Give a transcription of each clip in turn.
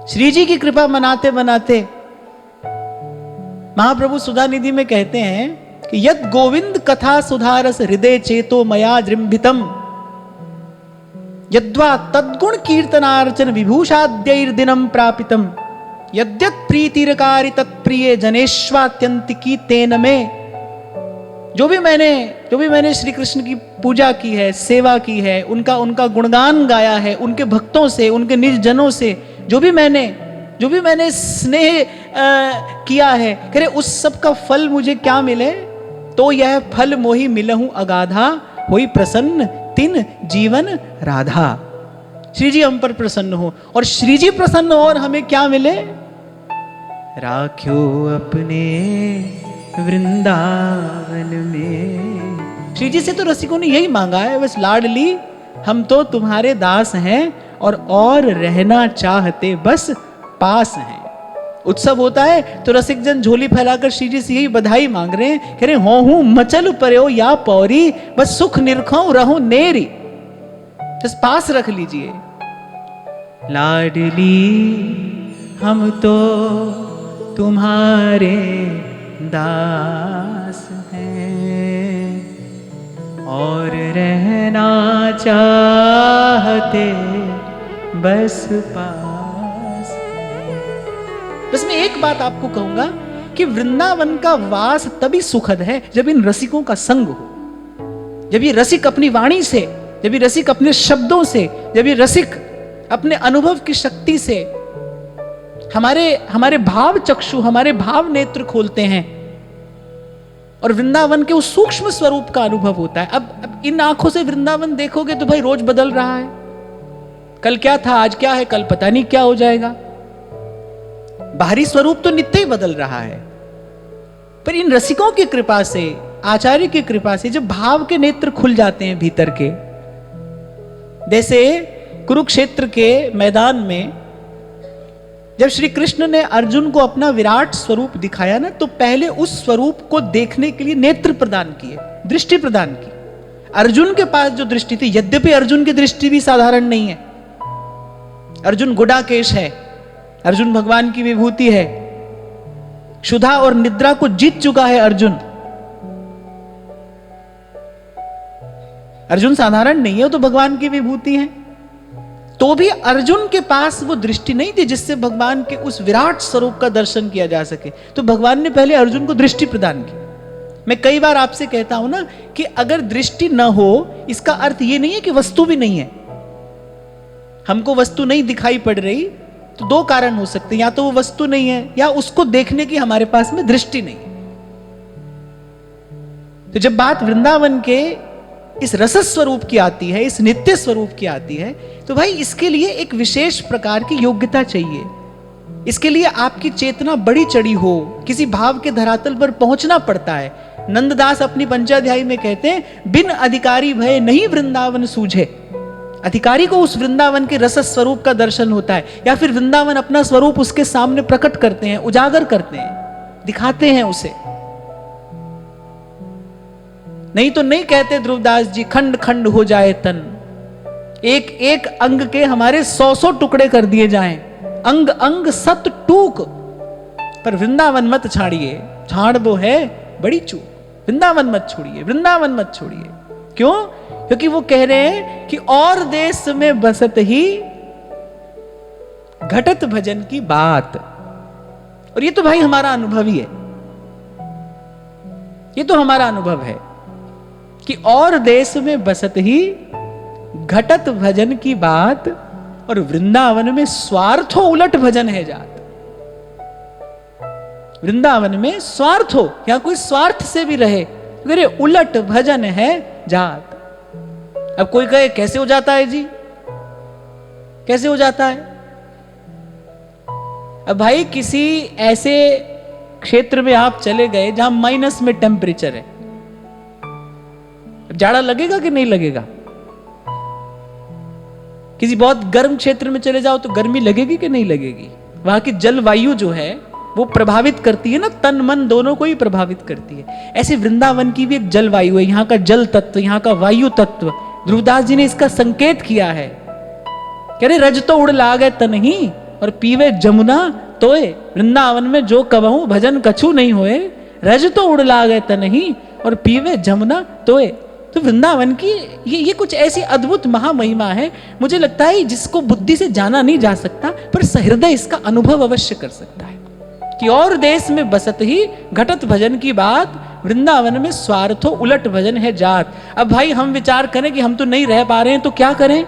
श्री जी की कृपा मनाते मनाते महाप्रभु सुधानिधि में कहते हैं कि यद गोविंद कथा सुधारस हृदय चेतो मया जृंभितम यद्वा तद्गुण कीर्तनार्चन विभूषाद्यैर्दिनम प्रापितम यद्यत् प्रीतिरकारी तत्प्रिय जनेश्वात्यंतिकी तेन में। जो भी मैंने श्री कृष्ण की पूजा की है, सेवा की है, उनका गुणगान गाया है, उनके भक्तों से, उनके निज जनों से जो भी मैंने स्नेह किया है, कह रहे उस सब का फल मुझे क्या मिले, तो यह फल मोहि मिलहूं अगाधा होई प्रसन्न तिन जीवन राधा। श्री जी हम पर प्रसन्न हो और श्री जी प्रसन्न हो और हमें क्या मिले, राख्यो अपने वृंदावन में। श्री जी से तो रसिकों ने यही मांगा है, बस लाडली हम तो तुम्हारे दास हैं और रहना चाहते बस पास हैं। उत्सव होता है तो रसिक जन झोली फैलाकर श्री जी से यही बधाई मांग रहे हैं, कह रहे हो हूं मचल पर्यो या पौरी बस सुख निरखो रहो नेरी, बस पास रख लीजिए। लाडली हम तो तुम्हारे दास हैं और रहना चाहते बस पास। बस मैं एक बात आपको कहूंगा कि वृंदावन का वास तभी सुखद है जब इन रसिकों का संग हो, जब ये रसिक अपनी वाणी से, जब ये रसिक अपने शब्दों से, जब ये रसिक अपने अनुभव की शक्ति से हमारे भाव चक्षु, हमारे भाव नेत्र खोलते हैं और वृंदावन के उस सूक्ष्म स्वरूप का अनुभव होता है। अब इन आंखों से वृंदावन देखोगे तो भाई रोज बदल रहा है, कल क्या था आज क्या है, कल पता नहीं क्या हो जाएगा। बाहरी स्वरूप तो नित्य ही बदल रहा है, पर इन रसिकों की कृपा से, आचार्य की कृपा से जब भाव के नेत्र खुल जाते हैं भीतर के, जैसे कुरुक्षेत्र के मैदान में जब श्री कृष्ण ने अर्जुन को अपना विराट स्वरूप दिखाया ना, तो पहले उस स्वरूप को देखने के लिए नेत्र प्रदान किए, दृष्टि प्रदान की। अर्जुन के पास जो दृष्टि थी, यद्यपि अर्जुन की दृष्टि भी साधारण नहीं है, अर्जुन गुडाकेश है, अर्जुन भगवान की विभूति है, क्षुधा और निद्रा को जीत चुका है अर्जुन साधारण नहीं है, तो भगवान की विभूति है। तो भी अर्जुन के पास वो दृष्टि नहीं थी जिससे भगवान के उस विराट स्वरूप का दर्शन किया जा सके, तो भगवान ने पहले अर्जुन को दृष्टि प्रदान की। मैं कई बार आपसे कहता हूं ना कि अगर दृष्टि न हो इसका अर्थ ये नहीं है कि वस्तु भी नहीं है। हमको वस्तु नहीं दिखाई पड़ रही तो दो कारण हो सकते हैं, या तो वो वस्तु नहीं है या उसको देखने की हमारे पास में दृष्टि नहीं है। तो जब बात वृंदावन के इस रस स्वरूप की आती है, इस नित्य स्वरूप की आती है, तो भाई इसके लिए एक विशेष प्रकार की योग्यता चाहिए। इसके लिए आपकी चेतना बड़ी चढ़ी हो, किसी भाव के धरातल पर पहुंचना पड़ता है। नंददास अपनी पंचाध्यायी में कहते हैं, बिन अधिकारी भय नहीं वृंदावन सूझे। अधिकारी को उस वृंदावन के रस स्वरूप का दर्शन होता है, या फिर वृंदावन अपना स्वरूप उसके सामने प्रकट करते हैं, उजागर करते हैं, दिखाते हैं उसे। नहीं तो नहीं कहते ध्रुवदास जी, खंड खंड हो जाए तन, एक एक अंग के हमारे 100 टुकड़े कर दिए जाएं, अंग अंग सत टूक, पर वृंदावन मत छाड़िए, छाड़ वो है बड़ी चूक। वृंदावन मत छोड़िए, वृंदावन मत छोड़िए। क्यों? क्योंकि वो कह रहे हैं कि और देश में बसत ही घटत भजन की बात। और ये तो भाई हमारा अनुभव ही है, ये तो हमारा अनुभव है कि और देश में बसत ही घटत भजन की बात, और वृंदावन में स्वार्थो उलट भजन है जात। वृंदावन में स्वार्थ हो, या कोई स्वार्थ से भी रहे, अरे उलट भजन है जात। अब कोई कहे कैसे हो जाता है जी, कैसे हो जाता है? अब भाई किसी ऐसे क्षेत्र में आप चले गए जहां माइनस में टेम्परेचर है, जाड़ा लगेगा कि नहीं लगेगा? किसी बहुत गर्म क्षेत्र में चले जाओ तो गर्मी लगेगी कि नहीं लगेगी? वहां की जलवायु जो है वो प्रभावित करती है ना, तन मन दोनों को ही प्रभावित करती है। ऐसे वृंदावन की भी एक जलवायु है, यहाँ का जल तत्व, यहाँ का वायु तत्व। ध्रुवदास जी ने इसका संकेत किया है, कह रहे रज तो उड़ लागे तन ही, और पीवे जमुना तोए। वृंदावन में जो कबहू भजन कछु नहीं होए, रज तो उड़ लागे तनहि और पीवे जमुना तोए। तो वृंदावन की ये कुछ ऐसी अद्भुत महामहिमा है, मुझे लगता है जिसको बुद्धि से जाना नहीं जा सकता, पर सहृदय इसका अनुभव अवश्य कर सकता है कि और देश में बसत ही घटत भजन की बात, वृंदावन में स्वार्थो उलट भजन है जात। अब भाई हम विचार करें कि हम तो नहीं रह पा रहे हैं तो क्या करें।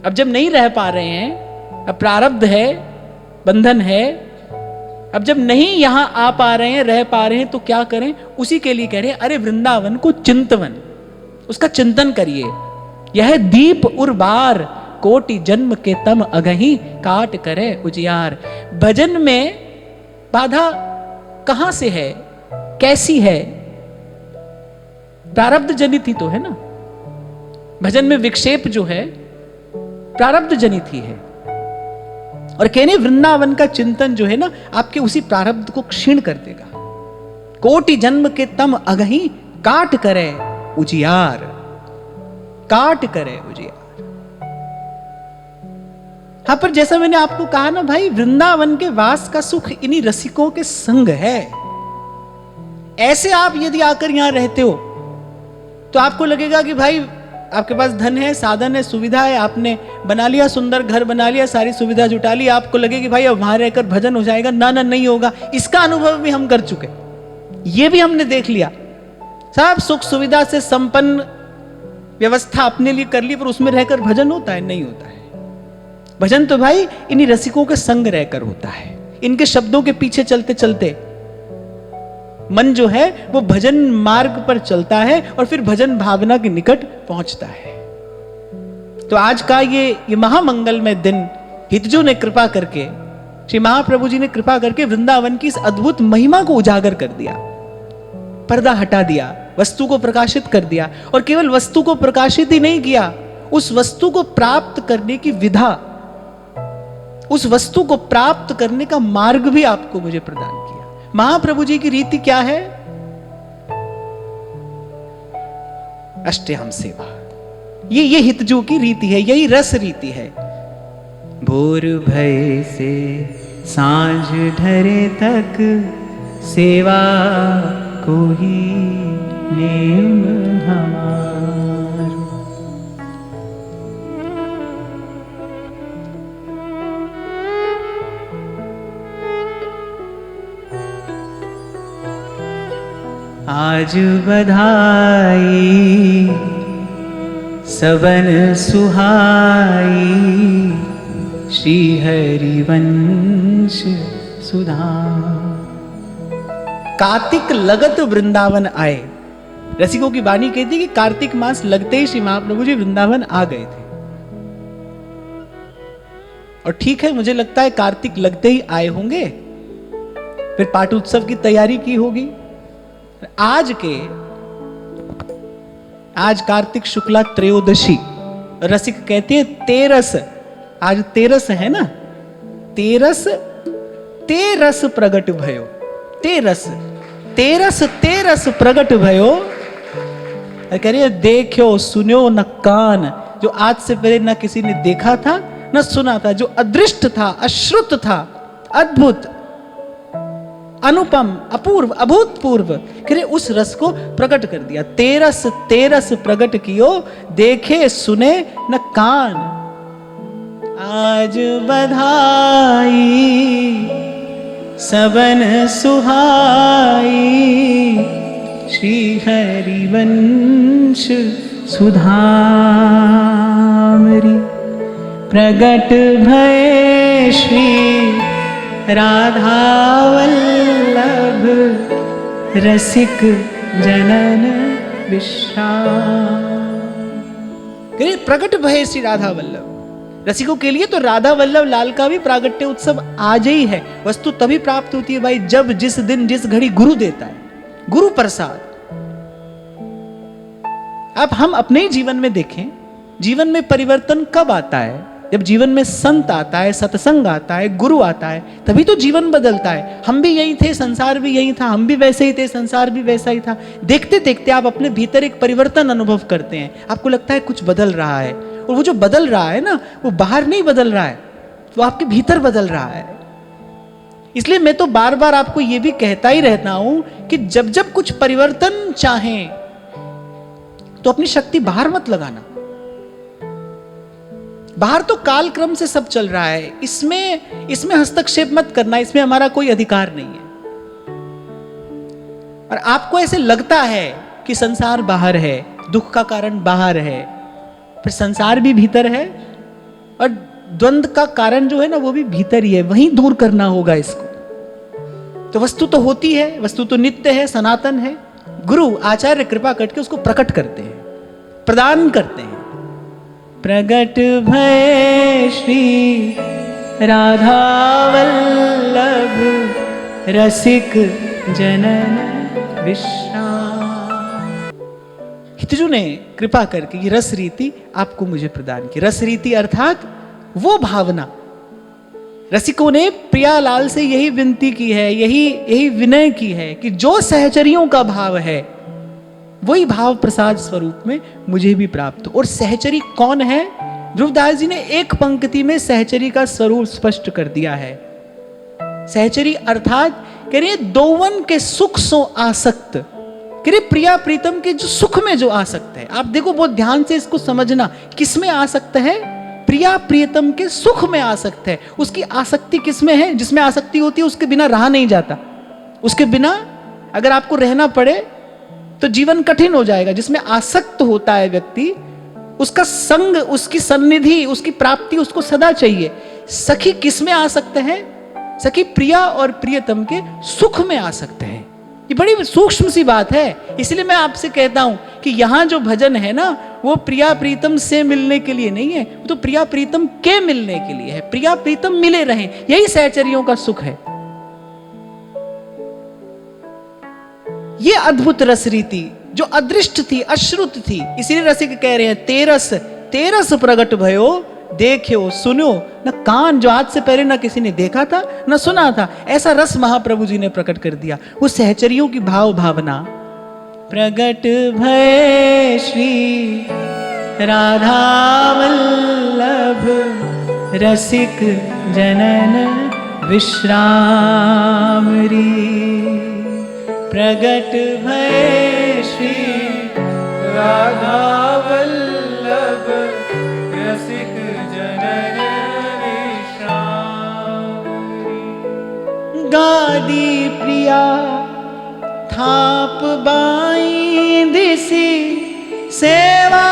अब जब नहीं रह पा रहे हैं, अब प्रारब्ध है, बंधन है, अब जब नहीं यहां आ पा रहे हैं, रह पा रहे हैं तो क्या करें। उसी के लिए कह रहे हैं अरे वृंदावन को चिंतवन, उसका चिंतन करिए। यह दीप उर्बार कोटि जन्म के तम अगही काट करे उजियार। भजन में बाधा कहां से है, कैसी है, प्रारब्ध जनित ही तो है ना। भजन में विक्षेप जो है प्रारब्ध जनित ही है। और कहने वृंदावन का चिंतन जो है ना आपके उसी प्रारब्ध को क्षीण कर देगा। कोटि जन्म के तम अगही काट करे उजियार, काट करे उजियार। हाँ, पर जैसा मैंने आपको कहा ना भाई, वृंदावन के वास का सुख इन्हीं रसिकों के संग है। ऐसे आप यदि आकर यहां रहते हो तो आपको लगेगा कि भाई आपके पास धन है, साधन है, सुविधा है, आपने बना लिया, सुंदर घर बना लिया, सारी सुविधा जुटा ली, आपको लगे कि भाई अब वहां रहकर भजन हो जाएगा। ना ना, नहीं होगा। इसका अनुभव भी हम कर चुके, ये भी हमने देख लिया। सब सुख सुविधा से संपन्न व्यवस्था अपने लिए कर ली, पर उसमें रहकर भजन होता है? नहीं होता है। भजन तो भाई इन्हीं रसिकों के संग रहकर होता है। इनके शब्दों के पीछे चलते चलते मन जो है वो भजन मार्ग पर चलता है और फिर भजन भावना के निकट पहुंचता है। तो आज का ये महामंगलमय दिन हितजो ने कृपा करके, श्री महाप्रभु जी ने कृपा करके वृंदावन की इस अद्भुत महिमा को उजागर कर दिया, पर्दा हटा दिया, वस्तु को प्रकाशित कर दिया। और केवल वस्तु को प्रकाशित ही नहीं किया, उस वस्तु को प्राप्त करने की विधा, उस वस्तु को प्राप्त करने का मार्ग भी आपको मुझे प्रदान किया। महाप्रभु जी की रीति क्या है? अष्टयाम सेवा। ये हितजो की रीति है, यही रस रीति है। भोर भय से सांझ ढरे तक सेवा को ही नेम हमार। आज बधाई सबन सुहाई, श्री हरिवंश सुधा। कार्तिक लगत वृंदावन आए। रसिकों की वाणी कहती कि कार्तिक मास लगते ही श्री महाप्रभु जी वृंदावन आ गए थे। और ठीक है, मुझे लगता है कार्तिक लगते ही आए होंगे, फिर पाठ उत्सव की तैयारी की होगी। आज कार्तिक शुक्ला त्रयोदशी, रसिक कहते हैं तेरस। आज तेरस है ना, तेरस प्रगट भयो, तेरस प्रगट भयो। कह रही है देखो सुनो न कान, जो आज से पहले न किसी ने देखा था न सुना था, जो अदृष्ट था, अश्रुत था, अद्भुत, अनुपम, अपूर्व, अभूतपूर्व, करे उस रस को प्रकट कर दिया। तेरस प्रकट कियो, देखे सुने न कान। आज बधाई सबन सुहाई, श्री हरिवंश सुधामरी। प्रगट भय श्री राधा वल्लभ, रसिक जनन विश्राम। प्रकट भय श्री राधा वल्लभ, रसिकों के लिए तो राधा वल्लभ लाल का भी प्रागट्य उत्सव आज ही है। वस्तु तभी प्राप्त होती है भाई जब, जिस दिन, जिस घड़ी गुरु देता है, गुरु प्रसाद। अब हम अपने ही जीवन में देखें, जीवन में परिवर्तन कब आता है? जब जीवन में संत आता है, सत्संग आता है, गुरु आता है, तभी तो जीवन बदलता है। हम भी यही थे, संसार भी यही था, हम भी वैसे ही थे, संसार भी वैसा ही था। देखते देखते आप अपने भीतर एक परिवर्तन अनुभव करते हैं, आपको लगता है कुछ बदल रहा है। और वो जो बदल रहा है ना, वो बाहर नहीं बदल रहा है, वो आपके भीतर बदल रहा है। इसलिए मैं तो बार बार आपको यह भी कहता ही रहता हूं कि जब जब कुछ परिवर्तन चाहें तो अपनी शक्ति बाहर मत लगाना। बाहर तो कालक्रम से सब चल रहा है, इसमें हस्तक्षेप मत करना, इसमें हमारा कोई अधिकार नहीं है। और आपको ऐसे लगता है कि संसार बाहर है, दुख का कारण बाहर है, फिर संसार भी भीतर है और द्वंद्व का कारण जो है ना वो भी भीतर ही है, वहीं दूर करना होगा इसको। तो वस्तु तो होती है, वस्तु तो नित्य है, सनातन है। गुरु आचार्य कृपा करके उसको प्रकट करते हैं, प्रदान करते हैं। प्रगट भय श्री राधा वल्लभ रसिक जनन विश्राम। हितजू ने कृपा करके ये रस रीति आपको मुझे प्रदान की। रस रीति अर्थात वो भावना। रसिकों ने प्रियालाल से यही विनती की है, यही विनय की है कि जो सहचरियों का भाव है वही भाव प्रसाद स्वरूप में मुझे भी प्राप्त हो। और सहचरी कौन है? ध्रुवदास जी ने एक पंक्ति में सहचरी का स्वरूप स्पष्ट कर दिया है। सहचरी अर्थात कह रहे दोवन के सुख सो आसक्त, कह रहे प्रिया प्रीतम के जो सुख में जो आसक्त है। आप देखो बहुत ध्यान से इसको समझना, किसमें आसक्त है? प्रिया प्रियतम के सुख में आसक्त है। उसकी आसक्ति किसमें है? जिसमें आसक्ति होती है उसके बिना रहा नहीं जाता। उसके बिना अगर आपको रहना पड़े तो जीवन कठिन हो जाएगा। जिसमें आसक्त होता है व्यक्ति, उसका संग, उसकी सन्निधि, उसकी प्राप्ति उसको सदा चाहिए। सखी किसमें आसक्त है? सखी प्रिया और प्रियतम के सुख में आसक्त है। ये बड़ी सूक्ष्म सी बात है। इसलिए मैं आपसे कहता हूं कि यहां जो भजन है ना वो प्रिया प्रीतम से मिलने के लिए नहीं है, वो तो प्रिया प्रीतम के मिलने के लिए है। प्रिया प्रीतम मिले रहें, यही सहचरियों का सुख है। ये अद्भुत रस रीति जो अदृष्ट थी, अश्रुत थी, इसीलिए रसिक कह रहे हैं तेरस तेरस प्रगट भयो देखो सुनो न कान, जो आज से पहले न किसी ने देखा था न सुना था, ऐसा रस महाप्रभु जी ने प्रकट कर दिया। वो सहचरियों की भाव भावना। प्रगट भय श्री राधा वल्लभ रसिक जनन विश्राम री। प्रगट भय श्री राधा वल्लभ रसिक जनन विश्राम री। गादी प्रिया थाप बाई दिसी सेवा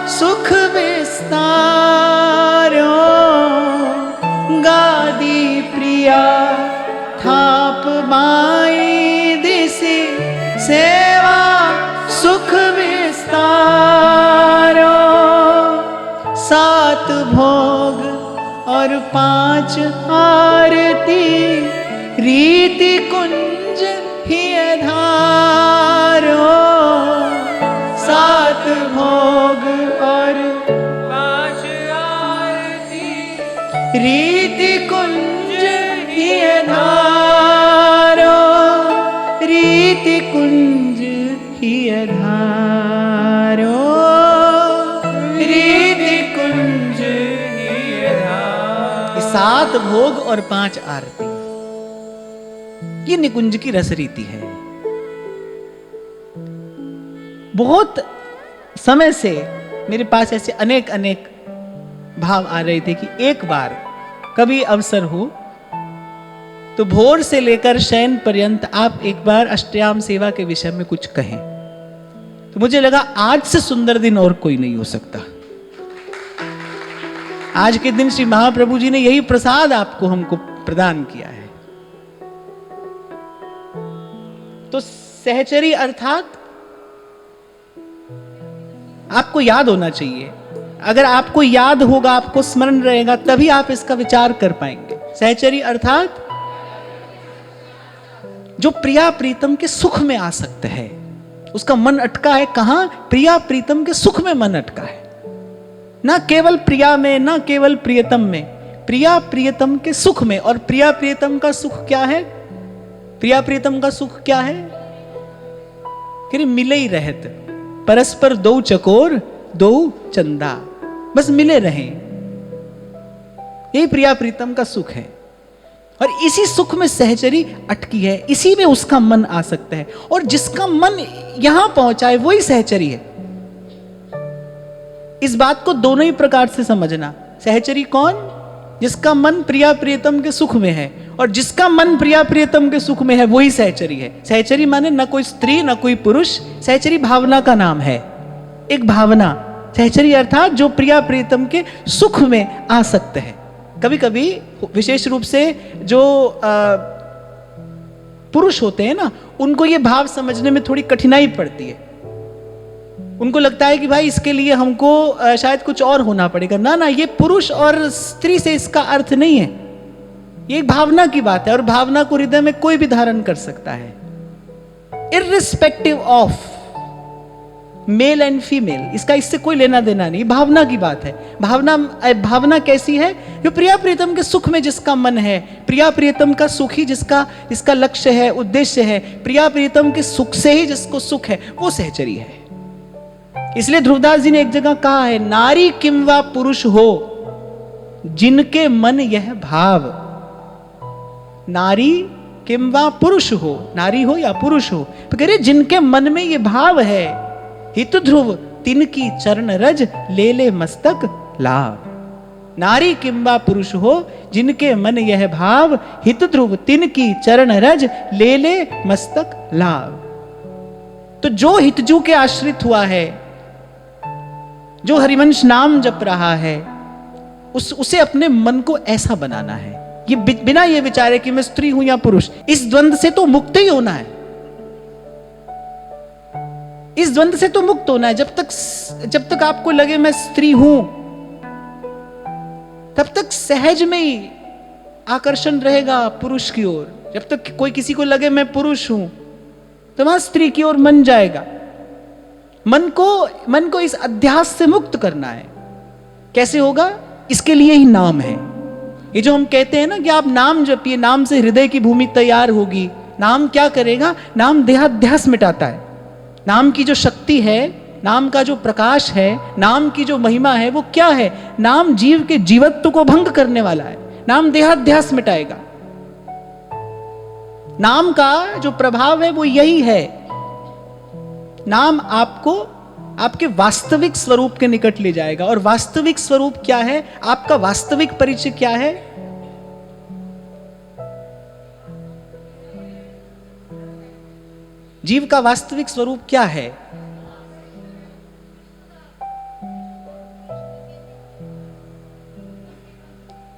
सुख विस्तारो। गादी प्रिया थाप बाई दिसी सेवा सुख विस्तारो। सात भोग और 5 आरती रीति कुंज ही धारो। 7 भोग और 5 आरती रीति कुंज ही धारो। रीति कुंज ही धारो। रीति कुंज ही धारो। 7 भोग और 5 आरती, ये निकुंज की रस रीति है। बहुत समय से मेरे पास ऐसे अनेक अनेक भाव आ रहे थे कि एक बार कभी अवसर हो तो भोर से लेकर शयन पर्यंत आप एक बार अष्टयाम सेवा के विषय में कुछ कहें। तो मुझे लगा आज से सुंदर दिन और कोई नहीं हो सकता। आज के दिन श्री महाप्रभु जी ने यही प्रसाद आपको हमको प्रदान किया है। तो सहचरी अर्थात आपको याद होना चाहिए। अगर आपको याद होगा, आपको स्मरण रहेगा, तभी आप इसका विचार कर पाएंगे। सहचरी अर्थात जो प्रिया प्रीतम के सुख में आसक्त है, उसका मन अटका है कहां? प्रिया प्रीतम के सुख में मन अटका है। ना केवल प्रिया में, ना केवल प्रियतम में, प्रिया प्रियतम के सुख में। और प्रिया प्रियतम का सुख क्या है? प्रिया प्रीतम का सुख क्या है? कि मिले ही रहत, परस्पर दो चकोर दो चंदा, बस मिले रहें। यही प्रिया प्रीतम का सुख है। और इसी सुख में सहचरी अटकी है, इसी में उसका मन आ सकता है, और जिसका मन यहां पहुंचा है वही सहचरी है। इस बात को दोनों ही प्रकार से समझना। सहचरी कौन? जिसका मन प्रिया प्रियतम के सुख में है, और जिसका मन प्रिया प्रियतम के सुख में है वही सहचरी है। सहचरी माने न कोई स्त्री न कोई पुरुष, सहचरी भावना का नाम है, एक भावना। सहचरी अर्थात जो प्रिया प्रियतम के सुख में आ सकते हैं। कभी कभी विशेष रूप से जो पुरुष होते हैं ना, उनको ये भाव समझने में थोड़ी कठिनाई पड़ती है। उनको लगता है कि भाई इसके लिए हमको शायद कुछ और होना पड़ेगा। ना ना, ये पुरुष और स्त्री से इसका अर्थ नहीं है, ये एक भावना की बात है, और भावना को हृदय में कोई भी धारण कर सकता है, irrespective of male and female. इसका इससे कोई लेना देना नहीं, भावना की बात है। भावना कैसी है? जो प्रिया प्रियतम के सुख में जिसका मन है, प्रिया प्रियतम का सुख ही जिसका लक्ष्य है, उद्देश्य है, प्रिया प्रियतम के सुख से ही जिसको सुख है, वो सहचरी है। इसलिए ध्रुवदास जी ने एक जगह कहा है, नारी किंवा पुरुष हो जिनके मन यह भाव। नारी किंवा पुरुष हो, नारी हो या पुरुष हो, तो कह रहे जिनके मन में ये भाव है, हित ध्रुव तिनकी चरण रज ले ले मस्तक लाभ। नारी किंवा पुरुष हो जिनके मन यह भाव, हित ध्रुव तिनकी चरण रज ले ले मस्तक लाभ। तो जो हितजू के आश्रित हुआ है, जो हरिवंश नाम जप रहा है, उसे अपने मन को ऐसा बनाना है, ये बिना ये विचारे कि मैं स्त्री हूं या पुरुष। इस द्वंद से तो मुक्त ही होना है, इस द्वंद से तो मुक्त होना है। जब तक आपको लगे मैं स्त्री हूं, तब तक सहज में ही आकर्षण रहेगा पुरुष की ओर। जब तक कोई किसी को लगे मैं पुरुष हूं, तो वहां स्त्री की ओर मन जाएगा। मन को इस अध्यास से मुक्त करना है। कैसे होगा? इसके लिए ही नाम है। ये जो हम कहते हैं ना कि आप नाम जपिए, नाम से हृदय की भूमि तैयार होगी। नाम क्या करेगा? नाम देहाध्यास मिटाता है। नाम की जो शक्ति है, नाम का जो प्रकाश है, नाम की जो महिमा है, वो क्या है? नाम जीव के जीवत्व को भंग करने वाला है। नाम देहाध्यास मिटाएगा। नाम का जो प्रभाव है वो यही है, नाम आपको आपके वास्तविक स्वरूप के निकट ले जाएगा। और वास्तविक स्वरूप क्या है? आपका वास्तविक परिचय क्या है? जीव का वास्तविक स्वरूप क्या है?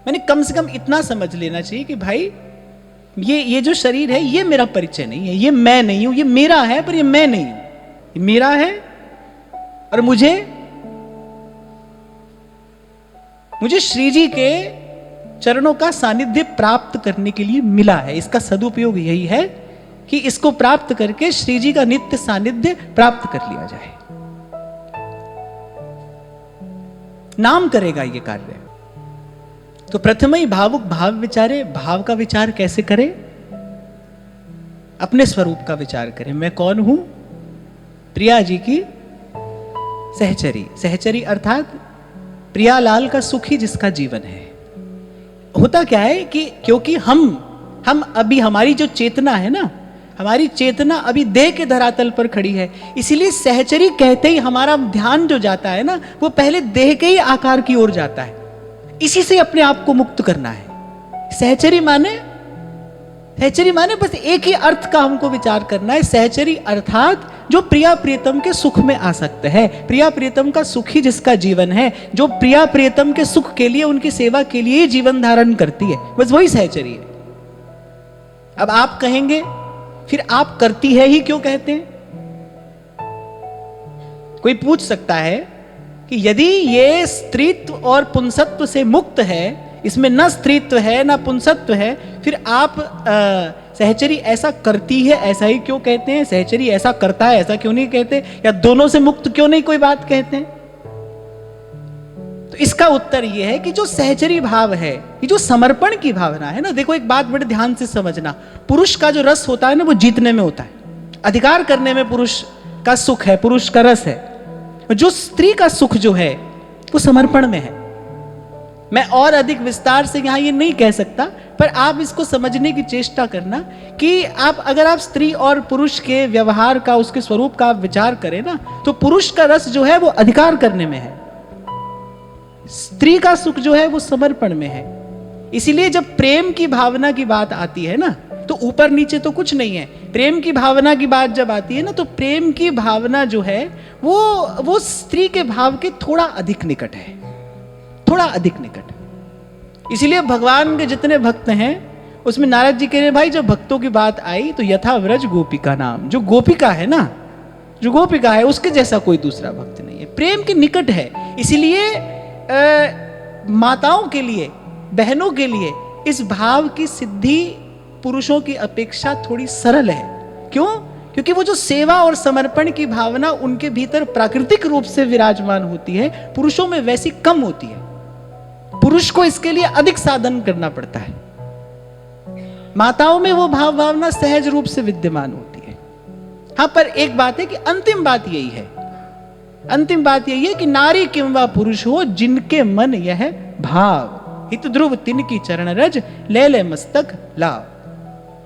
मैंने कम से कम इतना समझ लेना चाहिए कि भाई ये जो शरीर है, ये मेरा परिचय नहीं है, ये मैं नहीं हूं। ये मेरा है पर ये मैं नहीं हूं। ये मेरा है और मुझे श्री जी के चरणों का सानिध्य प्राप्त करने के लिए मिला है। इसका सदुपयोग यही है कि इसको प्राप्त करके श्री जी का नित्य सानिध्य प्राप्त कर लिया जाए। नाम करेगा ये कार्य। तो प्रथम ही भावुक भाव विचारे। भाव का विचार कैसे करे? अपने स्वरूप का विचार करें। मैं कौन हूं? प्रिया जी की सहचरी। सहचरी अर्थात प्रियालाल का सुख ही जिसका जीवन है। होता क्या है कि क्योंकि हम अभी, हमारी जो चेतना है ना, हमारी चेतना अभी देह के धरातल पर खड़ी है। इसीलिए सहचरी कहते ही हमारा ध्यान जो जाता है ना, वो पहले देह के ही आकार की ओर जाता है। इसी से अपने आप को मुक्त करना है। सहचरी माने बस एक ही अर्थ का हमको विचार करना है। सहचरी अर्थात जो प्रिया प्रियतम के सुख में आ सकते हैं। प्रिया प्रियतम का सुख ही जिसका जीवन है, जो प्रिया प्रियतम के सुख के लिए, उनकी सेवा के लिए जीवन धारण करती है, बस वही सहचरी है। अब आप कहेंगे फिर आप करती है ही क्यों कहते हैं? कोई पूछ सकता है कि यदि ये स्त्रीत्व और पुंसत्व से मुक्त है, इसमें न स्त्रीत्व है न पुंसत्व है, फिर आप सहचरी ऐसा करती है ऐसा ही क्यों कहते हैं? सहचरी ऐसा करता है ऐसा क्यों नहीं कहते? या दोनों से मुक्त क्यों नहीं कोई बात कहते हैं? तो इसका उत्तर यह है कि जो सहचरी भाव है, ये जो समर्पण की भावना है ना, देखो एक बात बड़े ध्यान से समझना। पुरुष का जो रस होता है ना, वो जीतने में होता है, अधिकार करने में पुरुष का सुख है, पुरुष का रस है। जो स्त्री का सुख जो है वो समर्पण में है। मैं और अधिक विस्तार से यहां ये नहीं कह सकता, पर आप इसको समझने की चेष्टा करना कि अगर आप स्त्री और पुरुष के व्यवहार का, उसके स्वरूप का आप विचार करें ना, तो पुरुष का रस जो है वो अधिकार करने में है, स्त्री का सुख जो है वो समर्पण में है। इसीलिए जब प्रेम की भावना की बात आती है ना, तो ऊपर नीचे तो कुछ नहीं है। प्रेम की भावना की बात जब आती है ना, तो प्रेम की भावना जो है वो स्त्री के भाव के थोड़ा अधिक निकट है, थोड़ा अधिक निकट। इसीलिए भगवान के जितने भक्त हैं उसमें नारद जी कह रहे भाई, जब भक्तों की बात आई तो यथा व्रज गोपिका नाम, जो गोपिका है ना, जो गोपिका है उसके जैसा कोई दूसरा भक्त नहीं है, प्रेम के निकट है। इसीलिए माताओं के लिए, बहनों के लिए इस भाव की सिद्धि पुरुषों की अपेक्षा थोड़ी सरल है। क्यों? क्योंकि वो जो सेवा और समर्पण की भावना उनके भीतर प्राकृतिक रूप से विराजमान होती है, पुरुषों में वैसी कम होती है। पुरुष को इसके लिए अधिक साधन करना पड़ता है। माताओं में वो भावना सहज रूप से विद्यमान होती है। हां, पर एक बात है कि अंतिम बात यही है, अंतिम बात यही है कि नारी किंवा पुरुष हो, जिनके मन यह भाव, हित ध्रुव तिनकी चरण रज, ले ले मस्तक लाभ।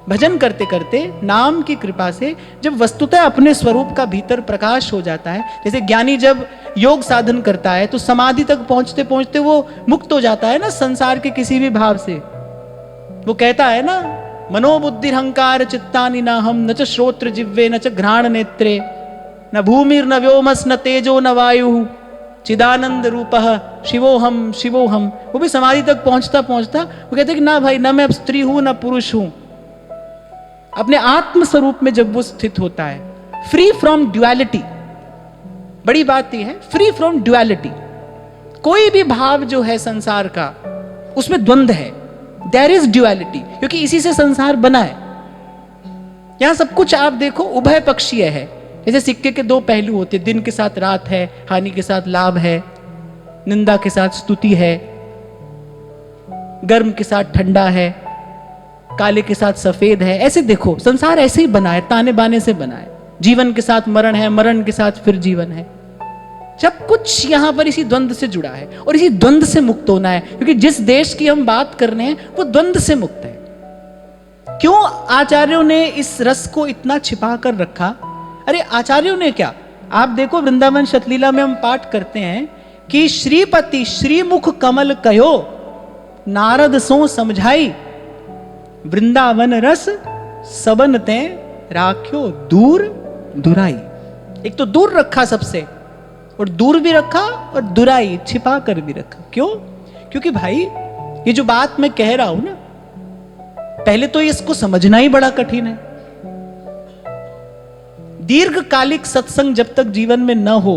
भजन करते करते नाम की कृपा से जब वस्तुतः अपने स्वरूप का भीतर प्रकाश हो जाता है, जैसे ज्ञानी जब योग साधन करता है तो समाधि तक पहुंचते पहुंचते वो मुक्त हो जाता है ना संसार के किसी भी भाव से। वो कहता है ना, मनोबुद्धि अहंकार चित्तानि न हम, न च श्रोत्र जिह्वे न च घ्राण नेत्रे, न भूमिर न व्योमस न तेजो न वायु, चिदानंद रूपः शिवोहम शिवोहम। वो भी समाधि तक पहुंचता पहुंचता वो कहते कि ना भाई, ना मैं अब स्त्री हूं ना पुरुष हूं। अपने आत्म स्वरूप में जब वो स्थित होता है, फ्री फ्रॉम ड्युअलिटी, बड़ी बात यह है, फ्री फ्रॉम ड्युअलिटी। कोई भी भाव जो है संसार का, उसमें द्वंद्व है, देयर इज ड्युअलिटी, क्योंकि इसी से संसार बना है। यहां सब कुछ आप देखो उभय पक्षीय है। जैसे सिक्के के दो पहलू होते, दिन के साथ रात है, हानि के साथ लाभ है, निंदा के साथ स्तुति है, गर्म के साथ ठंडा है, काले के साथ सफेद है। ऐसे देखो संसार ऐसे ही बना है, ताने बाने से बना है। जीवन के साथ मरण है, मरण के साथ फिर जीवन है। सब कुछ यहां पर इसी द्वंद्व से जुड़ा है और इसी द्वंद्व से मुक्त होना है, क्योंकि जिस देश की हम बात कर रहे हैं वो द्वंद्व से मुक्त है। क्यों आचार्यों ने इस रस को इतना छिपा कर रखा? अरे आचार्यों ने क्या, आप देखो वृंदावन शतलीला में हम पाठ करते हैं कि श्रीपति श्रीमुख कमल कहो, नारद सो समझाई, वृंदावन रस सबन ते राख्यो दूर दुराई। एक तो दूर रखा सबसे, और दूर भी रखा और दुराई छिपा कर भी रखा। क्यों? क्योंकि भाई ये जो बात मैं कह रहा हूं ना, पहले तो इसको समझना ही बड़ा कठिन है। दीर्घकालिक सत्संग जब तक जीवन में न हो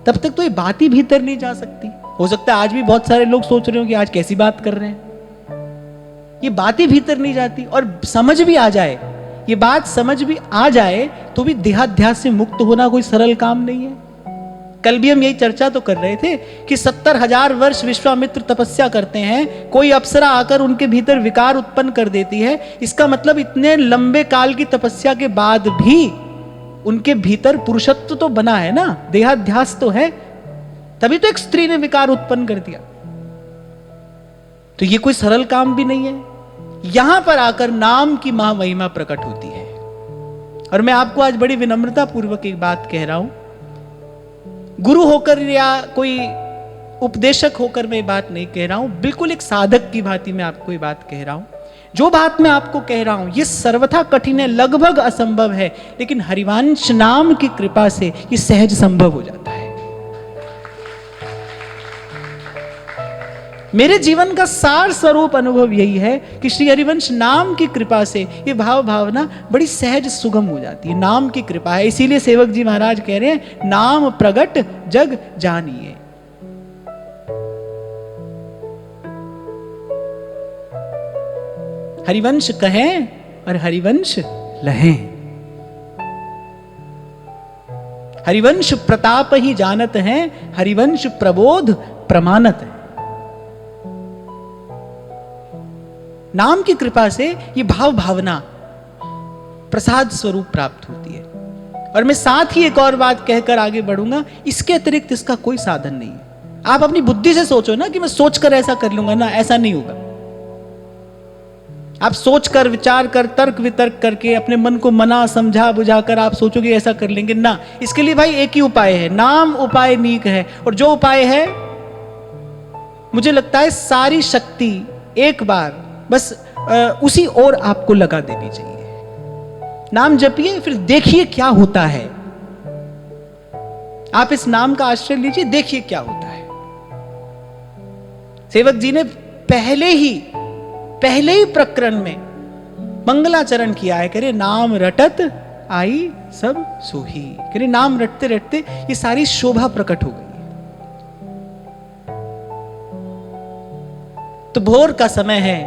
तब तक तो ये बात ही भीतर नहीं जा सकती। हो सकता है आज भी बहुत सारे लोग सोच रहे हो कि आज कैसी बात कर रहे हैं, ये बात ही भीतर नहीं जाती। और समझ भी आ जाए, ये बात समझ भी आ जाए तो भी देहाध्यास से मुक्त होना कोई सरल काम नहीं है। कल भी हम यही चर्चा तो कर रहे थे कि 70,000 वर्ष विश्वामित्र तपस्या करते हैं, कोई अप्सरा आकर उनके भीतर विकार उत्पन्न कर देती है। इसका मतलब इतने लंबे काल की तपस्या के बाद भी उनके भीतर पुरुषत्व तो बना है ना, देहाध्यास तो है, तभी तो एक स्त्री ने विकार उत्पन्न कर दिया। तो ये कोई सरल काम भी नहीं है। यहां पर आकर नाम की महामहिमा प्रकट होती है। और मैं आपको आज बड़ी विनम्रता पूर्वक एक बात कह रहा हूं, गुरु होकर या कोई उपदेशक होकर मैं ये बात नहीं कह रहा हूं, बिल्कुल एक साधक की भांति मैं आपको ये बात कह रहा हूं। जो बात मैं आपको कह रहा हूं ये सर्वथा कठिन है, लगभग असंभव है, लेकिन हरिवंश नाम की कृपा से ये सहज संभव हो जाता है। मेरे जीवन का सार स्वरूप अनुभव यही है कि श्री हरिवंश नाम की कृपा से ये भाव भावना बड़ी सहज सुगम हो जाती है। नाम की कृपा है, इसीलिए सेवक जी महाराज कह रहे हैं, नाम प्रगट जग जानिए। हरिवंश कहें और हरिवंश लहें, हरिवंश प्रताप ही जानत हैं, हरिवंश प्रबोध प्रमाणत है। नाम की कृपा से ये भाव भावना प्रसाद स्वरूप प्राप्त होती है। और मैं साथ ही एक और बात कहकर आगे बढ़ूंगा, इसके अतिरिक्त इसका कोई साधन नहीं है। आप अपनी बुद्धि से सोचो ना कि मैं सोचकर ऐसा कर लूंगा, ना, ऐसा नहीं होगा। आप सोचकर, विचार कर, तर्क वितर्क करके अपने मन को मना समझा बुझाकर आप सोचोगे ऐसा कर लेंगे ना। इसके लिए भाई एक ही उपाय है, नाम उपाय नीक है। और जो उपाय है, मुझे लगता है सारी शक्ति एक बार बस उसी ओर आपको लगा देनी चाहिए। नाम जपिए, फिर देखिए क्या होता है। आप इस नाम का आश्रय लीजिए, देखिए क्या होता है। सेवक जी ने पहले ही प्रकरण में मंगलाचरण किया है। कह रहे नाम रटत आई सब सोही। कह रहे नाम रटते रटते ये सारी शोभा प्रकट हो गई। तो भोर का समय है,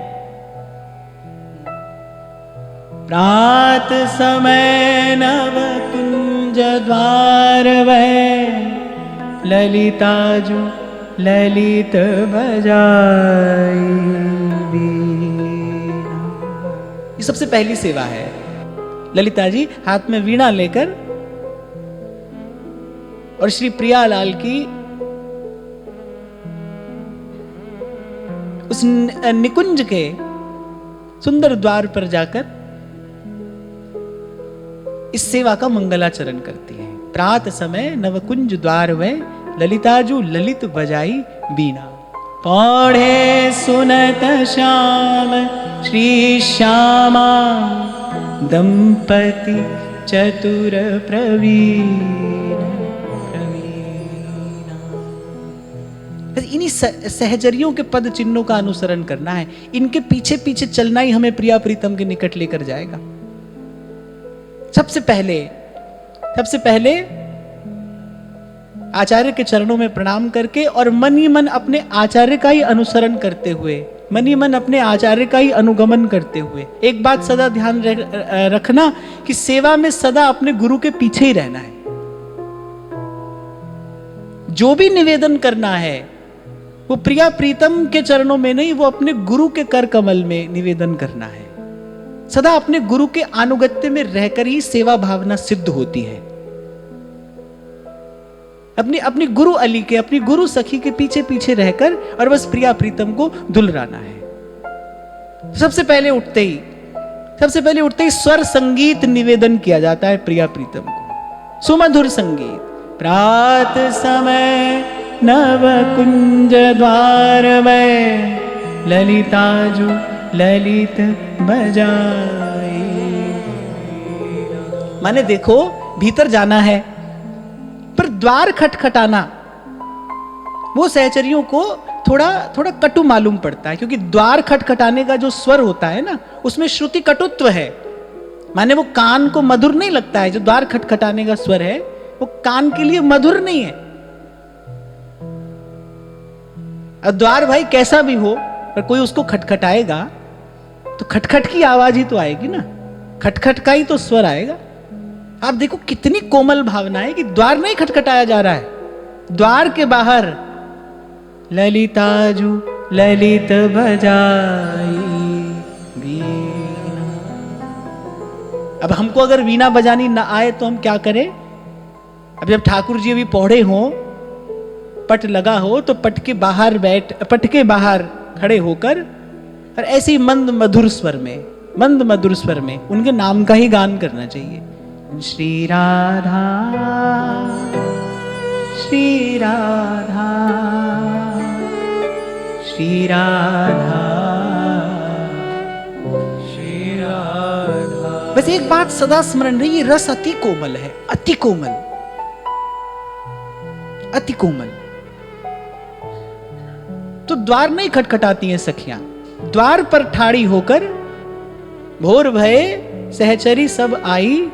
प्रात समय नव कुंज द्वार वै, ललिताजु ललित बजाई वीणा। ये सबसे पहली सेवा है। ललिता जी हाथ में वीणा लेकर और श्री प्रियालाल की उस निकुंज के सुंदर द्वार पर जाकर इस सेवा का मंगलाचरण करती है। प्रात समय नवकुंज द्वार में ललिताजू ललित बजाई बीना। पौढ़े सुनत श्याम श्री श्यामा, दंपति चतुर प्रवीण। इन्हीं सहचरियों के पद चिन्हों का अनुसरण करना है। इनके पीछे पीछे चलना ही हमें प्रिया प्रीतम के निकट लेकर जाएगा। सबसे पहले आचार्य के चरणों में प्रणाम करके और मन ही मन अपने आचार्य का ही अनुसरण करते हुए, मन ही मन अपने आचार्य का ही अनुगमन करते हुए, एक बात सदा ध्यान रखना कि सेवा में सदा अपने गुरु के पीछे ही रहना है। जो भी निवेदन करना है वो प्रिया प्रीतम के चरणों में नहीं, वो अपने गुरु के कर कमल में निवेदन करना है। सदा अपने गुरु के अनुगत्य में रहकर ही सेवा भावना सिद्ध होती है। अपनी गुरु अली के, अपनी गुरु सखी के पीछे पीछे रहकर और बस प्रिया प्रीतम को दुलराना है। सबसे पहले उठते ही स्वर संगीत निवेदन किया जाता है प्रिया प्रीतम को, सुमधुर संगीत। प्रात समय नव कुंज द्वार में, ललिताजू ललित बजाई। माने देखो, भीतर जाना है पर द्वार खटखटाना वो सहचरियों को थोड़ा कटु मालूम पड़ता है, क्योंकि द्वार खटखटाने का जो स्वर होता है ना, उसमें श्रुति कटुत्व है। माने वो कान को मधुर नहीं लगता है। जो द्वार खटखटाने का स्वर है वो कान के लिए मधुर नहीं है। और द्वार भाई कैसा भी हो, पर कोई उसको खटखटाएगा तो खटखट की आवाज ही तो आएगी ना, खटखट का ही तो स्वर आएगा। आप देखो कितनी कोमल भावना है कि द्वार नहीं खटखटाया जा रहा है, द्वार के बाहर ललिताजू ललित बजाई वीणा। अब हमको अगर वीणा बजानी ना आए तो हम क्या करें? अब जब ठाकुर जी अभी पौड़े हो, पट लगा हो, तो पट के बाहर खड़े होकर और ऐसे ही मंद मधुर स्वर में उनके नाम का ही गान करना चाहिए। श्री राधा श्री राधा श्री राधा श्री राधा। बस एक बात सदा स्मरण रही, ये रस अति कोमल है, अति कोमल। तो द्वार नहीं खटखटाती हैं सखियां, द्वार पर ठाड़ी होकर भोर भये सहचरी सब आई,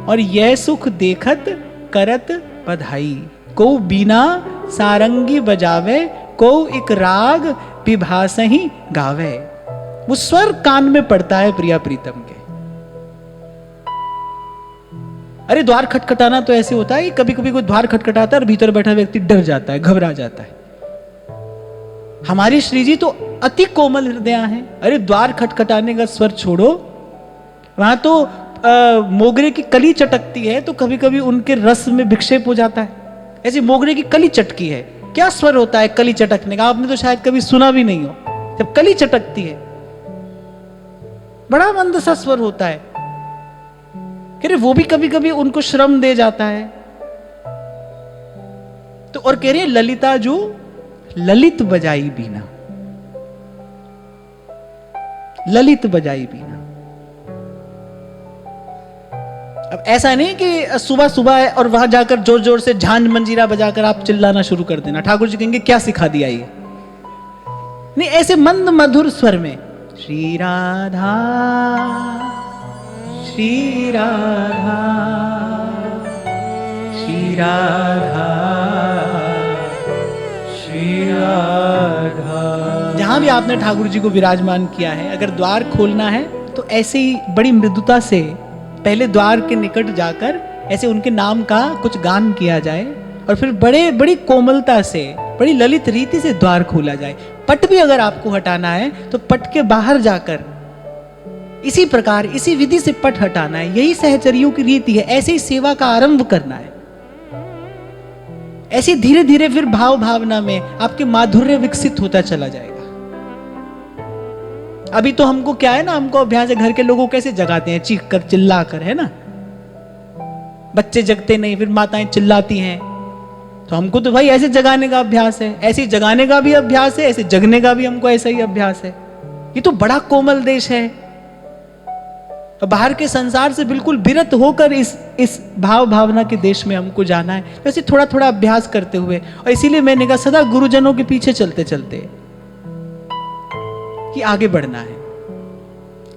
और यह सुख देखत करत बधाई। को बीना सारंगी बजावे, को एक राग विभासहि गावे। वो स्वर कान में पड़ता है प्रिया प्रीतम के। अरे द्वार खटखटाना तो ऐसे होता है कि कभी कभी कोई द्वार खटखटाता है और भीतर बैठा व्यक्ति डर जाता है, घबरा जाता है। हमारी श्री जी तो अति कोमल हृदय हैं। अरे द्वार खटखटाने का स्वर छोड़ो, वहां तो मोगरे की कली चटकती है तो कभी कभी उनके रस में विक्षेप हो जाता है। ऐसे मोगरे की कली चटकी है, क्या स्वर होता है कली चटकने का? आपने तो शायद कभी सुना भी नहीं हो। जब कली चटकती है बड़ा मंद सा स्वर होता है। कह रहे वो भी कभी कभी उनको श्रम दे जाता है। तो और कह रहे ललिता जो ललित बजाई बीना, ललित बजाई बीना। अब ऐसा नहीं कि सुबह सुबह है और वहां जाकर जोर जोर से झांझ मंजीरा बजाकर आप चिल्लाना शुरू कर देना। ठाकुर जी कहेंगे क्या सिखा दिया ये? नहीं, ऐसे मंद मधुर स्वर में श्री राधा श्री राधा श्री राधा श्री राधा। जहां भी आपने ठाकुर जी को विराजमान किया है, अगर द्वार खोलना है तो ऐसे ही बड़ी मृदुता से पहले द्वार के निकट जाकर ऐसे उनके नाम का कुछ गान किया जाए और फिर बड़ी कोमलता से, बड़ी ललित रीति से द्वार खोला जाए। पट भी अगर आपको हटाना है तो पट के बाहर जाकर इसी प्रकार इसी विधि से पट हटाना है। यही सहचरियों की रीति है। ऐसे ही सेवा का आरंभ करना है। ऐसे धीरे धीरे फिर भाव भावना में आपके माधुर्य विकसित होता चला जाएगा। अभी तो हमको क्या है ना, हमको अभ्यास है, घर के लोगों कैसे जगाते हैं, चीख कर चिल्ला कर, है ना। बच्चे जगते नहीं, फिर माताएं चिल्लाती हैं। तो हमको तो भाई ऐसे जगाने का अभ्यास है, ऐसे जगाने का भी अभ्यास है, ऐसे जगने का भी हमको ऐसा ही अभ्यास है। ये तो बड़ा कोमल देश है। बाहर के संसार से बिल्कुल विरत होकर इस भाव भावना के देश में हमको जाना है। वैसे थोड़ा थोड़ा अभ्यास करते हुए, और इसीलिए मैंने कहा सदा गुरुजनों के पीछे चलते चलते कि आगे बढ़ना है।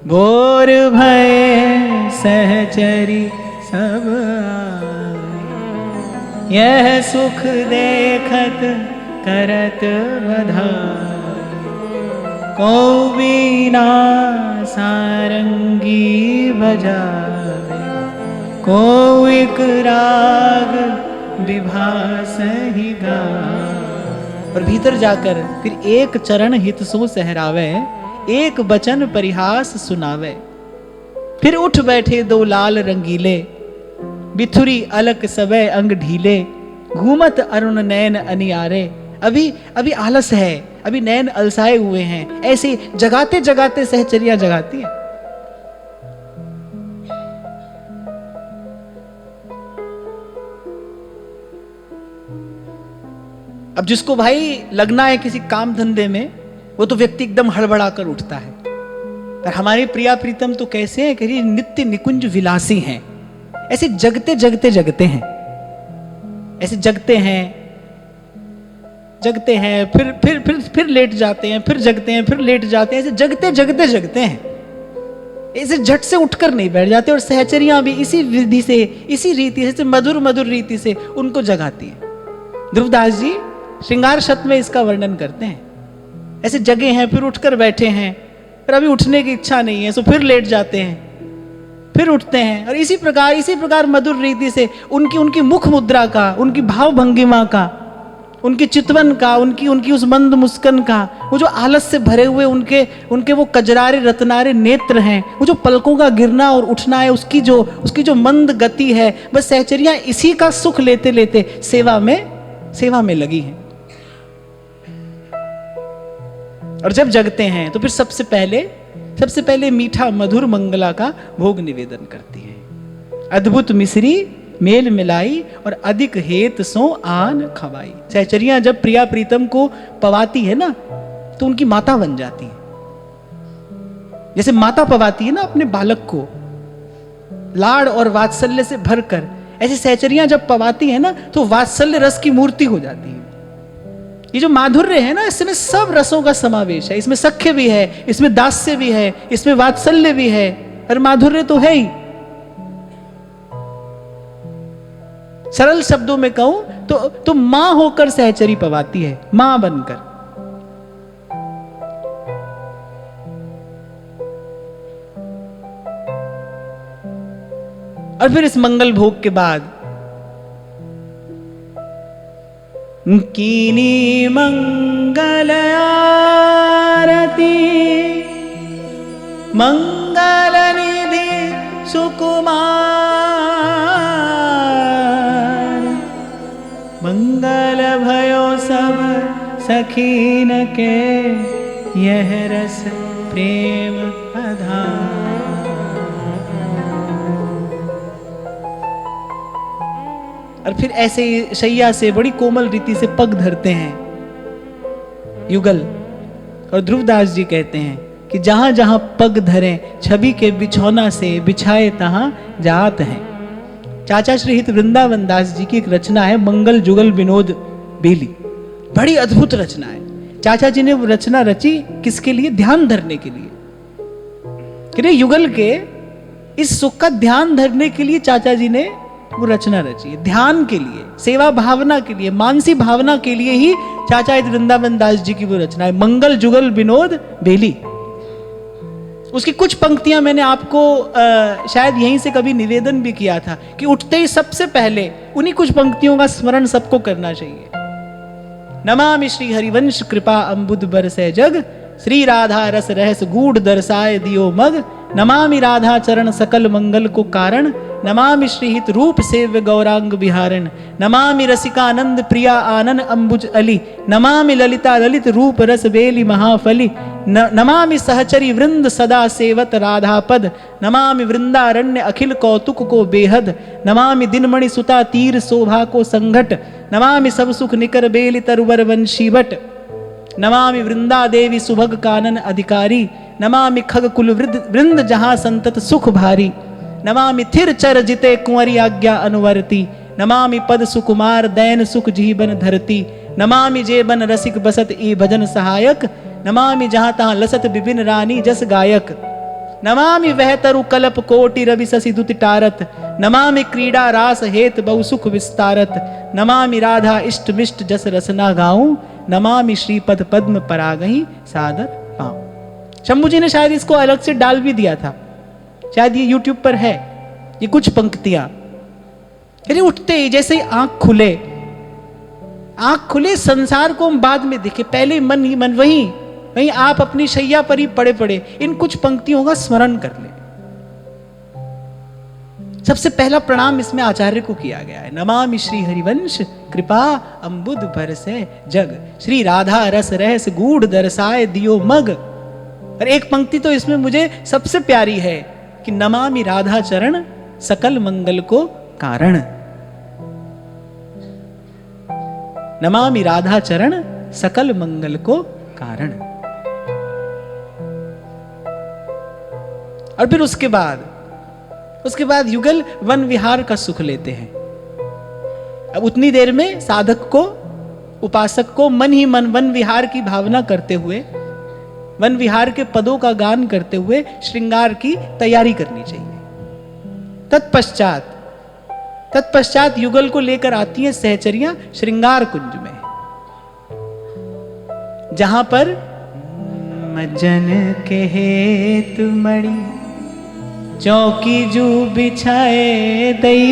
गोर भय सहचरी सब यह सुख देखत करत बधाई, को बीना सारंगी बजावे, को एक राग विभा सही गावे। और भीतर जाकर फिर एक चरण हित सो सहरावे, एक बचन परिहास सुनावे। फिर उठ बैठे दो लाल रंगीले, बिथुरी अलक सबे अंग ढीले, घूमत अरुण नैन अनियारे। अभी आलस है, अभी नैन अलसाए हुए हैं। ऐसे जगाते जगाते सहचरियां जगाती हैं। अब जिसको भाई लगना है किसी काम धंधे में, वो तो व्यक्ति एकदम हड़बड़ा कर उठता है। पर हमारे प्रिया प्रीतम तो कैसे हैं कि नित्य निकुंज विलासी हैं। ऐसे जगते जगते जगते हैं, ऐसे जगते हैं, फिर लेट जाते हैं, फिर जगते हैं, फिर लेट जाते हैं। ऐसे जगते जगते जगते हैं। ऐसे झट से उठकर नहीं बैठ जाते। और सहचरियां भी इसी विधि से, इसी रीति से, मधुर मधुर रीति से उनको जगाती हैं। ध्रुवदास जी श्रृंगार शत में इसका वर्णन करते हैं। ऐसे जगे हैं, फिर उठकर बैठे हैं, फिर अभी उठने की इच्छा नहीं है, सो फिर लेट जाते हैं, फिर उठते हैं। और इसी प्रकार मधुर रीति से उनकी मुख मुद्रा का, उनकी भाव भंगिमा का, उनकी चितवन का, उनकी उस मंद मुस्कान का, वो जो आलस से भरे हुए उनके वो कजरारे रत्नारे नेत्र हैं, वो जो पलकों का गिरना और उठना है, उसकी जो मंद गति है, बस सहचरियां इसी का सुख लेते लेते सेवा में लगी हैं। और जब जगते हैं तो फिर सबसे पहले मीठा मधुर मंगला का भोग निवेदन करती है। अद्भुत मिश्री मेल मिलाई और अधिक हेत सो आन खवाई। सहचरियां जब प्रिया प्रीतम को पवाती है ना, तो उनकी माता बन जाती है। जैसे माता पवाती है ना अपने बालक को लाड़ और वात्सल्य से भरकर, ऐसे सहचरियां जब पवाती है ना तो वात्सल्य रस की मूर्ति हो जाती है। ये जो माधुर्य है ना, इसमें सब रसों का समावेश है। इसमें सख्य भी है, इसमें दास्य भी है, इसमें वात्सल्य भी है, और माधुर्य तो है ही। सरल शब्दों में कहूं तो मां होकर सहचरी पवाती है, मां बनकर। और फिर इस मंगल भोग के बाद कीनी मंगल आरती, मंगल निधि सुकुमार, मंगल भयो सब सखीन के यह रस प्रेम आधार। और फिर ऐसे ही शैया से बड़ी कोमल रीति से पग धरते हैं युगल। और ध्रुवदास जी कहते हैं कि जहां जहां पग धरे छवि के बिछौना से बिछाए तहां जात हैं। चाचा श्री हित वृंदावन दास जी की एक रचना है मंगल जुगल विनोद बेली, बड़ी अद्भुत रचना है। चाचा जी ने वो रचना रची किसके लिए? ध्यान धरने के लिए। कि युगल के इस सुख का ध्यान धरने के लिए चाचा जी ने वो रचना रची है, ध्यान के लिए, सेवा भावना के लिए, मानसी भावना के लिए ही चाचा हित वृंदावन दास जी की वो रचना है मंगल जुगल विनोद बेली। उसकी कुछ पंक्तियां मैंने आपको शायद यहीं से कभी निवेदन भी किया था कि उठते ही सबसे पहले उन्हीं कुछ पंक्तियों का स्मरण सबको करना चाहिए। नमामि श्री हरिवंश कृपा अम्बुद बरसै जग, श्री राधा रस रहस गूढ़ दर्शाए दियो मग। नमामि राधा चरण सकल मंगल को कारण, नमामि श्रीहित रूप सेव्य गौरांग बिहारण। नमामि रसिकानंद प्रिया आनन अंबुज अली, नमामि ललिता ललित रूप रस बेली महाफली। नमामि सहचरी वृंद सदा सेवत राधा पद, नमामि वृंदारण्य अखिल कौतुक को बेहद। नमामि दिनमणि सुता तीर शोभा को संघट, नमामि सब सुख निकर बेली तरुवर वंशी बट। नमामि वृंदा देवी सुभग कानन अधिकारी, नमामि खग कुल वृंद जहां संतत सुख भारी। नमामि थिर चर जिते कुंवरी आज्ञा अनुवर्ती, नमामि पद सुकुमार दैन सुख जीवन धरती। नमामि जेबन रसिक बसत ई भजन सहायक, नमामि जहां तहां लसत विपिन रानी जस गायक। नमामि वह तरु कल्प कोटि रवि शशि दुति टारत, नमामि क्रीड़ा रास हेत बहु सुख विस्तारत। नमामि राधा इष्ट मिष्ट जस रसना गाऊं, नमामि श्रीपद पद्म परागहि सादर पाऊं। शंभू जी ने शायद इसको अलग से डाल भी दिया था, शायद ये YouTube पर है ये कुछ पंक्तियां। अरे उठते ही जैसे ही आंख खुले संसार को हम बाद में देखे, पहले मन ही मन वहीं आप अपनी शैया पर ही पड़े इन कुछ पंक्तियों का स्मरण कर ले। सबसे पहला प्रणाम इसमें आचार्य को किया गया है। नमामि श्री हरिवंश कृपा अम्बुद बरसै जग, श्री राधा रस रहस गूढ़ दर्शाए दियो मग। और एक पंक्ति तो इसमें मुझे सबसे प्यारी है कि नमामि राधा चरण सकल मंगल को कारण। नमामि राधा चरण सकल मंगल को कारण। और फिर उसके बाद युगल वन विहार का सुख लेते हैं। अब उतनी देर में साधक को, उपासक को मन ही मन वन विहार की भावना करते हुए, वन विहार के पदों का गान करते हुए श्रृंगार की तैयारी करनी चाहिए। तत्पश्चात युगल को लेकर आती हैं सहचरियां श्रृंगार कुंज में, जहां पर मज्जन के हेतु मणि चौकी जू बिछाए दई,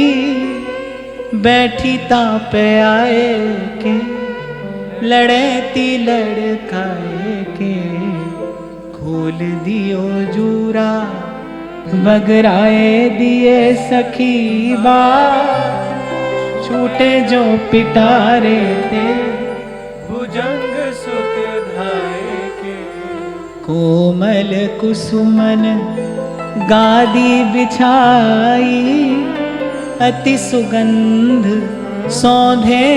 बैठी ताप आए के लड़े ती लड़काए के। खोल दियो जूरा बगराए दिए सखी बा, छूटे जो पिटारे ते भुजंग सुत धाए के। कोमल कुसुमन गादी बिछाई, अति सुगंध सौंधे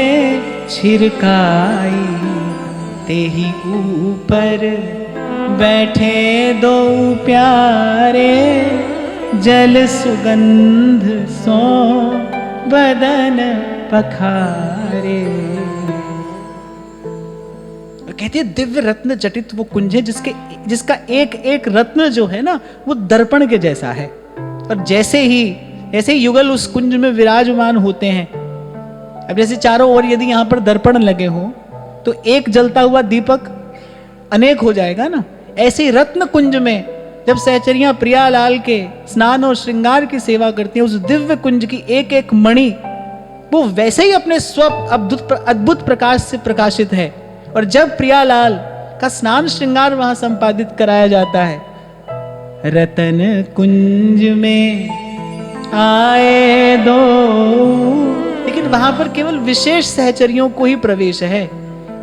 छिरकाई। तेही ऊपर बैठे दो प्यारे, जल सुगंध सो बदन पखारे। कहते हैं दिव्य रत्न जटित वो कुंज है जिसका एक एक रत्न जो है ना वो दर्पण के जैसा है। और जैसे ही युगल उस कुंज में विराजमान होते हैं, अब जैसे चारों ओर यदि यहाँ पर दर्पण लगे हों तो एक जलता हुआ दीपक अनेक हो जाएगा ना। ऐसे ही रत्न कुंज में जब सहचरियां प्रियालाल के स्नान और श्रृंगार की सेवा करती हैं, उस दिव्य कुंज की एक एक मणि वो वैसे ही अपने अद्भुत प्रकाश से प्रकाशित है। और जब प्रियालाल का स्नान श्रृंगार वहां संपादित कराया जाता है, रतन कुंज में आए दो, लेकिन वहां पर केवल विशेष सहचरियों को ही प्रवेश है।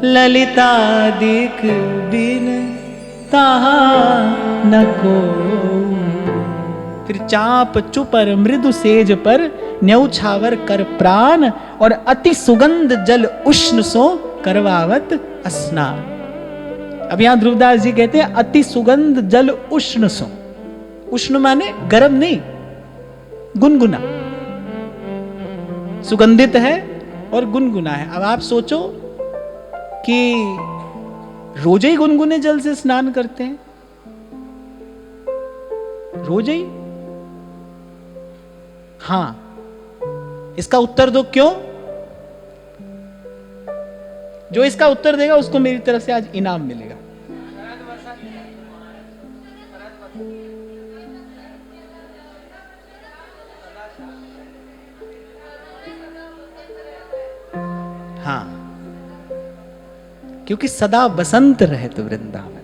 ललितादिक बिन ताहा न को। फिर चाप चुपर मृदु सेज पर न्यौछावर कर प्राण, और अति सुगंध जल उष्ण सो करवावत स्नान। अब यहां ध्रुवदास जी कहते हैं अति सुगंध जल उष्ण सो। उष्ण माने गर्म नहीं, गुनगुना, सुगंधित है और गुनगुना है। अब आप सोचो कि रोज ही गुनगुने जल से स्नान करते हैं, रोज ही? हां, इसका उत्तर दो क्यों? जो इसका उत्तर देगा उसको मेरी तरफ से आज इनाम मिलेगा। हाँ, क्योंकि सदा बसंत रहे तो वृंदावन,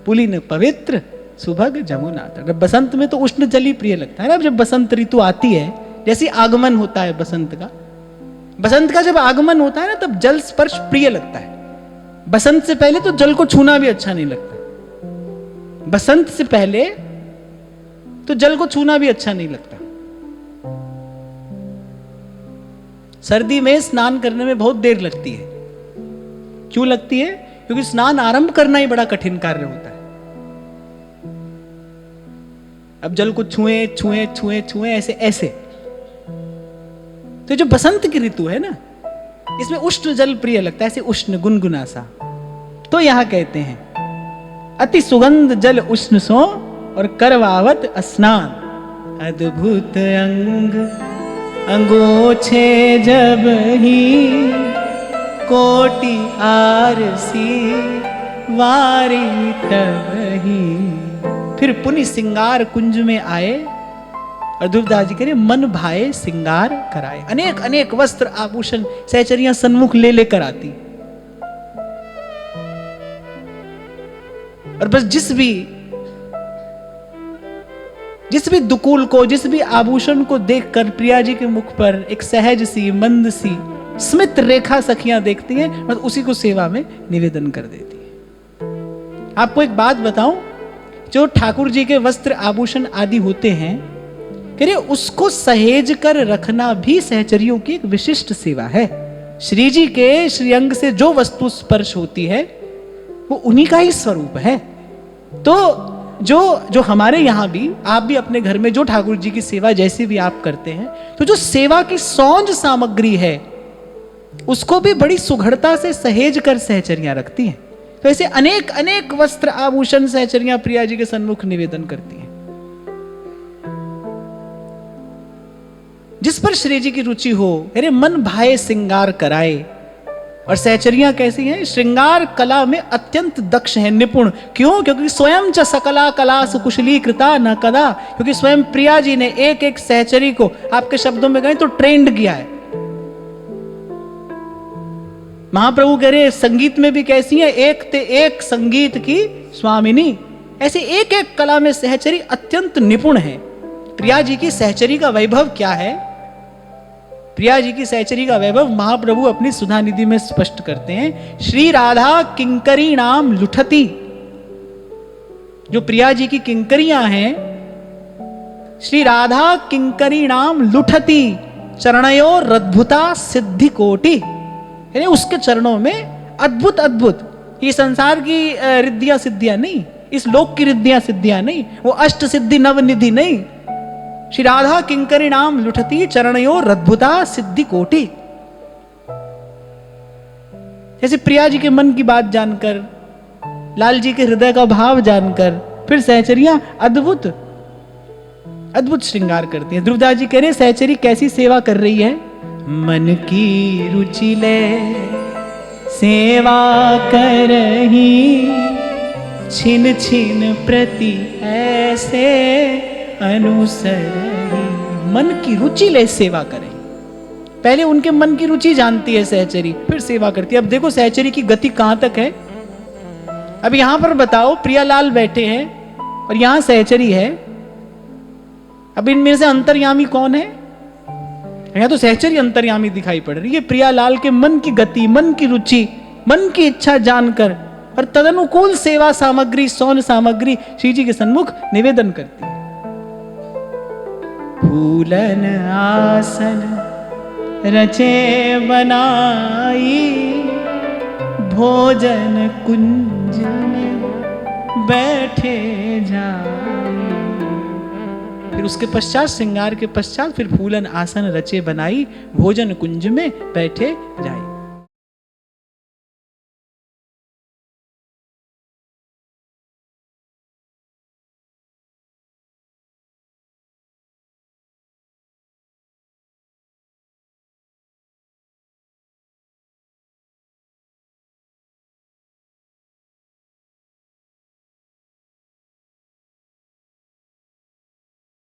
पुलिन पवित्र सुभग जमुना तट। बसंत में तो उष्ण जल ही प्रिय लगता है ना। जब बसंत ऋतु आती है, जैसे आगमन होता है बसंत का जब आगमन होता है ना, तब जल स्पर्श प्रिय लगता है। बसंत से पहले तो जल को छूना भी अच्छा नहीं लगता। बसंत से पहले तो जल को छूना भी अच्छा नहीं लगता। सर्दी में स्नान करने में बहुत देर लगती है। क्यों लगती है? क्योंकि स्नान आरंभ करना ही बड़ा कठिन कार्य होता है। अब जल को छुए छुए छुए छुए ऐसे ऐसे। तो जो बसंत की ऋतु है ना, इसमें उष्ण जल प्रिय लगता है, ऐसे उष्ण गुनगुना सा। तो यहां कहते हैं अति सुगंध जल उष्ण सो और करवावत स्नान। अद्भुत अंग अंगोछे जब ही कोटि आरसी वारी तब ही। फिर पुनि सिंगार कुंज में आए, और ध्रुवदास जी कह रहे मन भाए सिंगार कराए। अनेक अनेक वस्त्र आभूषण सहचरियां सन्मुख ले लेकर आती, और बस जिस भी दुकूल को, जिस भी आभूषण को देखकर प्रिया जी के मुख पर एक सहज सी मंद सी स्मित रेखा सखियां देखती हैं, बस उसी को सेवा में निवेदन कर देती है। आपको एक बात बताऊं, जो ठाकुर जी के वस्त्र आभूषण आदि होते हैं, कह रहे उसको सहेज कर रखना भी सहचरियों की एक विशिष्ट सेवा है। श्री जी के श्रीअंग से जो वस्तु स्पर्श होती है वो उन्हीं का ही स्वरूप है। तो जो हमारे यहां भी, आप भी अपने घर में जो ठाकुर जी की सेवा जैसे भी आप करते हैं, तो जो सेवा की सौंज सामग्री है उसको भी बड़ी सुघड़ता से सहेज कर सहचरियां रखती हैं। तो ऐसे अनेक अनेक वस्त्र आभूषण सहचरियां प्रिया जी के सन्मुख निवेदन करती हैं। जिस पर श्री जी की रुचि हो, अरे मन भाए सिंगार कराए। और सहचरियां कैसी हैं? श्रृंगार कला में अत्यंत दक्ष हैं, निपुण। क्यों? क्योंकि स्वयं च सकला कला सुकुशली कृता न कदा। क्योंकि स्वयं प्रिया जी ने एक एक सहचरी को, आपके शब्दों में कहें तो ट्रेंड किया है। महाप्रभु कह रहे संगीत में भी कैसी है? एक ते एक संगीत की स्वामिनी। ऐसे एक एक कला में सहचरी अत्यंत निपुण है। प्रिया जी की सहचरी का वैभव क्या है? प्रिया जी की सहचरी का वैभव महाप्रभु अपनी सुधा निधि में स्पष्ट करते हैं। श्री राधा किंकरी नाम लुठती। जो प्रिया जी की किंकरियां हैं, श्री राधा किंकरी नाम लुठती चरणयो अद्भुता सिद्धि कोटि। यानी उसके चरणों में अद्भुत अद्भुत, ये संसार की रिद्धियां सिद्धियां नहीं, इस लोक की रिद्धियां सिद्धियां नहीं, वो अष्ट सिद्धि नव निधि नहीं। श्री राधा किंकरी नाम लुठती चरणयो अद्भुता सिद्धि कोटि। जैसे प्रिया जी के मन की बात जानकर, लाल जी के हृदय का भाव जानकर, फिर सहचरियां अद्भुत अद्भुत श्रृंगार करती हैं। ध्रुवदास जी कह रहे सहचरी कैसी सेवा कर रही है? मन की रुचि ले सेवा करही, छिन छिन प्रति ऐसे अनुसरही। मन की रुचि ले सेवा करें। पहले उनके मन की रुचि जानती है सहचरी, फिर सेवा करती है। अब देखो सहचरी की गति कहां तक है। अब यहां पर बताओ, प्रियालाल बैठे हैं और यहां सहचरी है। अब इनमें से अंतर्यामी कौन है? यहां तो सहचरी अंतर्यामी दिखाई पड़ रही है। प्रियालाल के मन की गति, मन की रुचि, मन की इच्छा जानकर और तदनुकूल सेवा सामग्री, सौन सामग्री श्री जी के सन्मुख निवेदन करती है। फूलन आसन रचे बनाई, भोजन कुंज में बैठे जाई। फिर उसके पश्चात, श्रृंगार के पश्चात, फिर फूलन आसन रचे बनाई, भोजन कुंज में बैठे जाई।